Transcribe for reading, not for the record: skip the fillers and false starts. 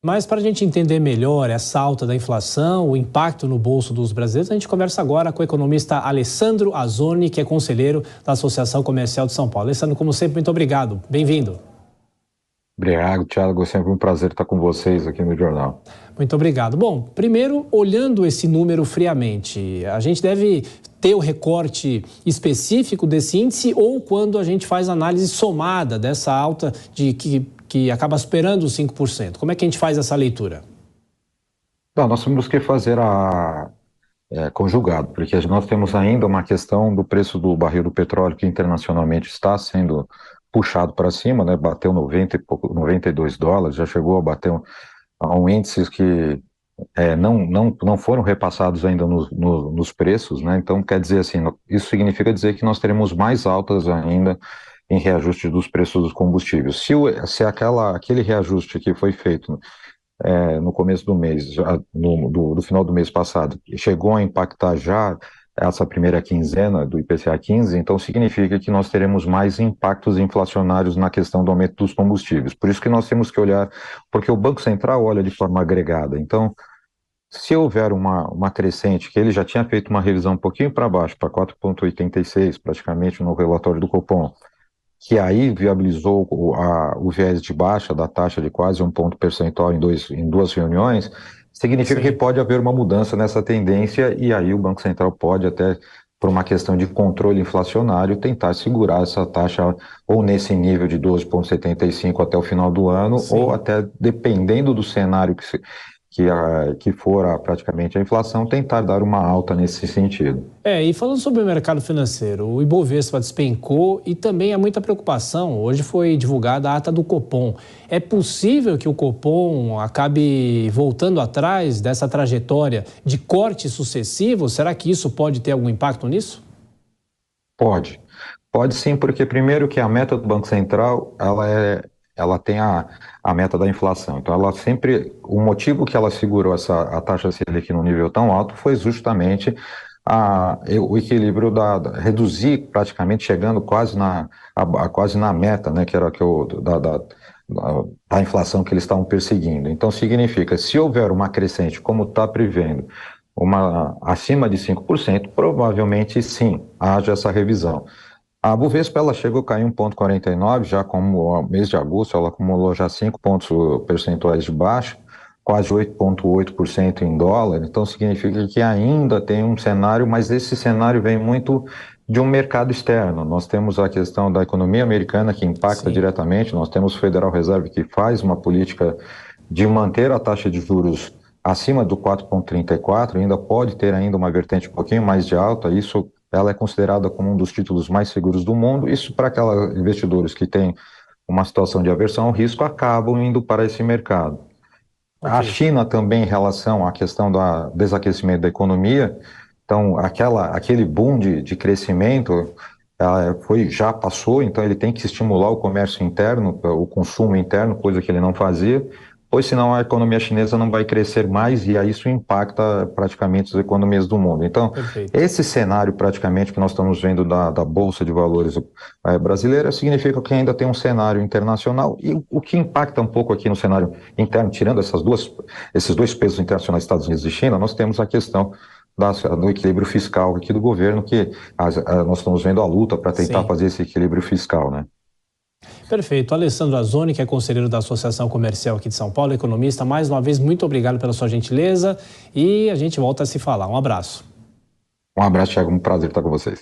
Mas para a gente entender melhor essa alta da inflação, o impacto no bolso dos brasileiros, a gente conversa agora com o economista Alessandro Azzoni, que é conselheiro da Associação Comercial de São Paulo. Alessandro, como sempre, muito obrigado. Bem-vindo. Obrigado, Thiago. É sempre um prazer estar com vocês aqui no jornal. Muito obrigado. Bom, primeiro, olhando esse número friamente, a gente deve ter o recorte específico desse índice ou quando a gente faz análise somada dessa alta que acaba superando os 5%? Como é que a gente faz essa leitura? Não, nós temos que fazer conjugado, porque nós temos ainda uma questão do preço do barril do petróleo que internacionalmente está sendo puxado para cima, né? Bateu 90 e pouco, $92, já chegou a bater a um índice que não foram repassados ainda nos preços, né? Então, quer dizer assim, isso significa dizer que nós teremos mais altas ainda em reajuste dos preços dos combustíveis. Se aquele reajuste que foi feito no começo do mês, do final do mês passado, chegou a impactar já essa primeira quinzena do IPCA 15, então significa que nós teremos mais impactos inflacionários na questão do aumento dos combustíveis. Por isso que nós temos que olhar, porque o Banco Central olha de forma agregada. Então, se houver uma crescente, que ele já tinha feito uma revisão um pouquinho para baixo, para 4,86 praticamente no relatório do Copom, que aí viabilizou o viés de baixa da taxa de quase um ponto percentual em duas reuniões, significa que pode haver uma mudança nessa tendência e aí o Banco Central pode até, por uma questão de controle inflacionário, tentar segurar essa taxa ou nesse nível de 12,75 até o final do ano, ou até, dependendo do cenário que for praticamente a inflação, tentar dar uma alta nesse sentido. E falando sobre o mercado financeiro, o Ibovespa despencou e também há muita preocupação. Hoje foi divulgada a ata do Copom. É possível que o Copom acabe voltando atrás dessa trajetória de cortes sucessivos? Será que isso pode ter algum impacto nisso? Pode. Pode sim, porque primeiro que a meta do Banco Central, ela tem a meta da inflação. Então, o motivo que ela segurou a taxa Selic num nível tão alto foi justamente o equilíbrio reduzir praticamente, chegando quase na meta, né, que era da inflação que eles estavam perseguindo. Então, significa, se houver uma crescente, como está prevendo, acima de 5%, provavelmente sim, haja essa revisão. A Bovespa, ela chegou a cair 1,49, já como mês de agosto, ela acumulou já 5 pontos percentuais de baixo, quase 8,8% em dólar, então significa que ainda tem um cenário, mas esse cenário vem muito de um mercado externo. Nós temos a questão da economia americana que impacta diretamente, nós temos o Federal Reserve que faz uma política de manter a taxa de juros acima do 4,34, ainda pode ter ainda uma vertente um pouquinho mais de alta, ela é considerada como um dos títulos mais seguros do mundo. Isso para aqueles investidores que têm uma situação de aversão ao risco acabam indo para esse mercado. A China também, em relação à questão do desaquecimento da economia, então aquele boom de crescimento já passou, então ele tem que estimular o comércio interno, o consumo interno, coisa que ele não fazia, pois senão a economia chinesa não vai crescer mais e aí isso impacta praticamente as economias do mundo. Então, esse cenário praticamente que nós estamos vendo da Bolsa de Valores brasileira significa que ainda tem um cenário internacional e o que impacta um pouco aqui no cenário interno, tirando esses dois pesos internacionais, Estados Unidos e China, nós temos a questão do equilíbrio fiscal aqui do governo, que nós estamos vendo a luta para tentar fazer esse equilíbrio fiscal, né? Perfeito. Alessandro Azzoni, que é conselheiro da Associação Comercial aqui de São Paulo, economista, mais uma vez, muito obrigado pela sua gentileza e a gente volta a se falar. Um abraço. Um abraço, Thiago. Um prazer estar com vocês.